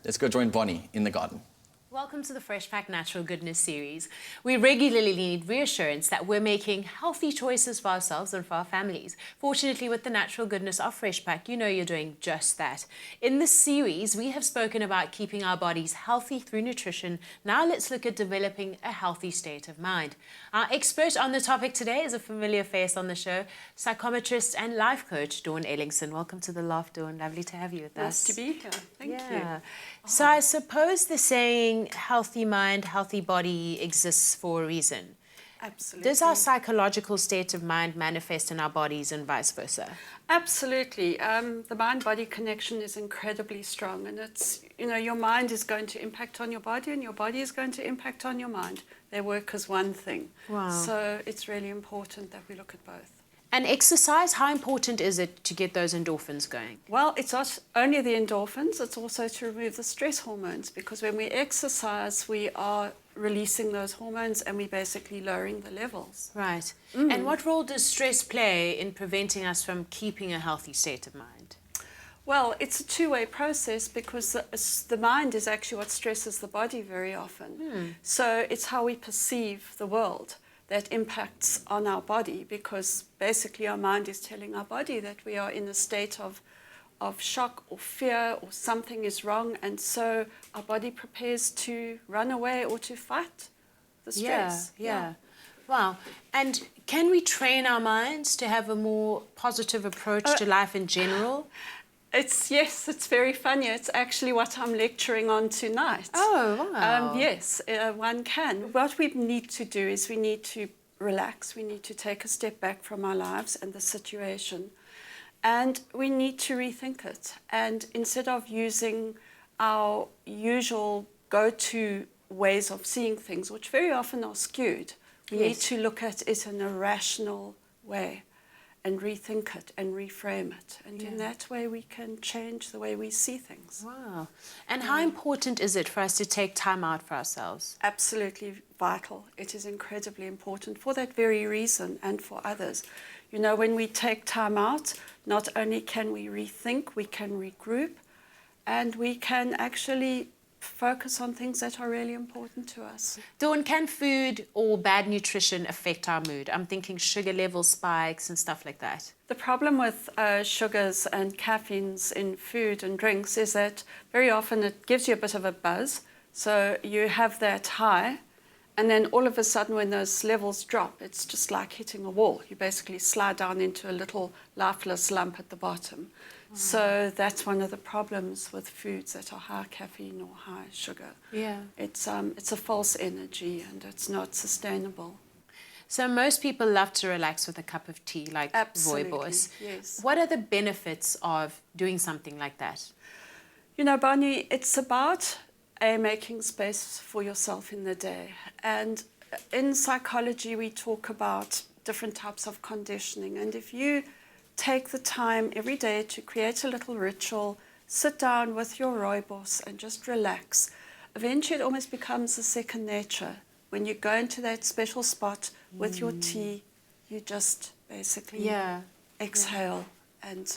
let's go join Bonnie in the garden. Welcome to the Freshpak Natural Goodness series. We regularly need reassurance that we're making healthy choices for ourselves and for our families. Fortunately, with the natural goodness of Freshpak, you know you're doing just that. In this series, we have spoken about keeping our bodies healthy through nutrition. Now let's look at developing a healthy state of mind. Our expert on the topic today is a familiar face on the show, psychometrist and life coach, Dawn Ellington. Welcome to the Loft, Dawn. Lovely to have you with us. Nice to be here. Thank you. So I suppose the saying, healthy mind, healthy body exists for a reason. Absolutely. Does our psychological state of mind manifest in our bodies and vice versa? Absolutely. The mind-body connection is incredibly strong, and it's, your mind is going to impact on your body and your body is going to impact on your mind. They work as one thing. Wow. So it's really important that we look at both. And exercise, how important is it to get those endorphins going? Well, it's not only the endorphins, it's also to remove the stress hormones, because when we exercise, we are releasing those hormones and we're basically lowering the levels. Right. And what role does stress play in preventing us from keeping a healthy state of mind? Well, it's a two-way process, because the mind is actually what stresses the body very often. So it's how we perceive the world that impacts on our body, because basically our mind is telling our body that we are in a state of shock or fear, or something is wrong, and so our body prepares to run away or to fight the stress. Yeah. Wow. And can we train our minds to have a more positive approach to life in general? Yes, it's very funny. It's actually what I'm lecturing on tonight. Oh, wow. Yes, one can. What we need to do is we need to relax. We need to take a step back from our lives and the situation. And we need to rethink it. And instead of using our usual go-to ways of seeing things, which very often are skewed, we need to look at it in a rational way and rethink it and reframe it. And in that way, we can change the way we see things. Wow. And how important is it for us to take time out for ourselves? Absolutely vital. It is incredibly important for that very reason and for others. When we take time out, not only can we rethink, we can regroup, and we can actually focus on things that are really important to us. Dawn, can food or bad nutrition affect our mood? I'm thinking sugar level spikes and stuff like that. The problem with sugars and caffeines in food and drinks is that very often it gives you a bit of a buzz. So you have that high, and then all of a sudden when those levels drop, it's just like hitting a wall. You basically slide down into a little lifeless lump at the bottom. So that's one of the problems with foods that are high caffeine or high sugar. Yeah. It's a false energy, and it's not sustainable. So most people love to relax with a cup of tea, like Absolutely, rooibos. yes. What are the benefits of doing something like that? Bonnie, it's about making space for yourself in the day. And in psychology, we talk about different types of conditioning. And if you take the time every day to create a little ritual, sit down with your rooibos and just relax, eventually it almost becomes a second nature. When you go into that special spot with your tea, you just basically exhale and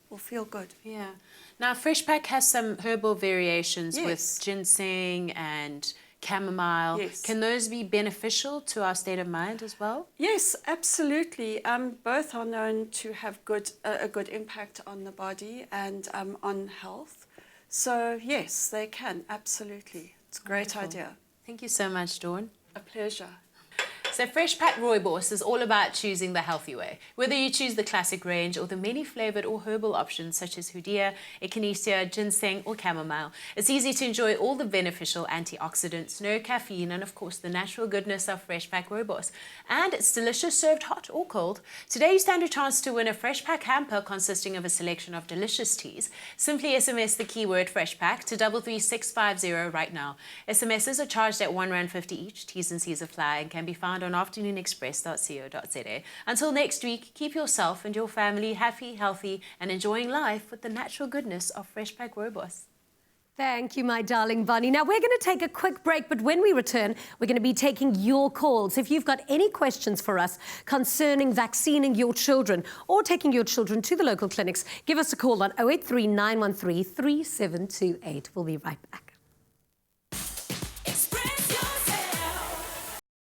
will feel good. Yeah. Now, Freshpak has some herbal variations Yes. with ginseng and chamomile. Yes. Can those be beneficial to our state of mind as well? Yes, absolutely. Both are known to have a good impact on the body and on health. So yes, they can, absolutely. It's a great idea. Thank you so much, Dawn. A pleasure. So Freshpak Rooibos is all about choosing the healthy way. Whether you choose the classic range or the many flavoured or herbal options such as hoodia, echinacea, ginseng or chamomile, it's easy to enjoy all the beneficial antioxidants, no caffeine, and of course the natural goodness of Freshpak Rooibos. And it's delicious served hot or cold. Today you stand a chance to win a Freshpak hamper consisting of a selection of delicious teas. Simply SMS the keyword Freshpak to 33650 right now. SMSs are charged at R1.50 each. T's and C's apply and can be found on afternoonexpress.co.za. Until next week, keep yourself and your family happy, healthy, and enjoying life with the natural goodness of Freshpak Rooibos. Thank you, my darling Bonnie. Now, we're going to take a quick break, but when we return, we're going to be taking your calls. If you've got any questions for us concerning vaccinating your children or taking your children to the local clinics, give us a call on 083 913 3728. We'll be right back.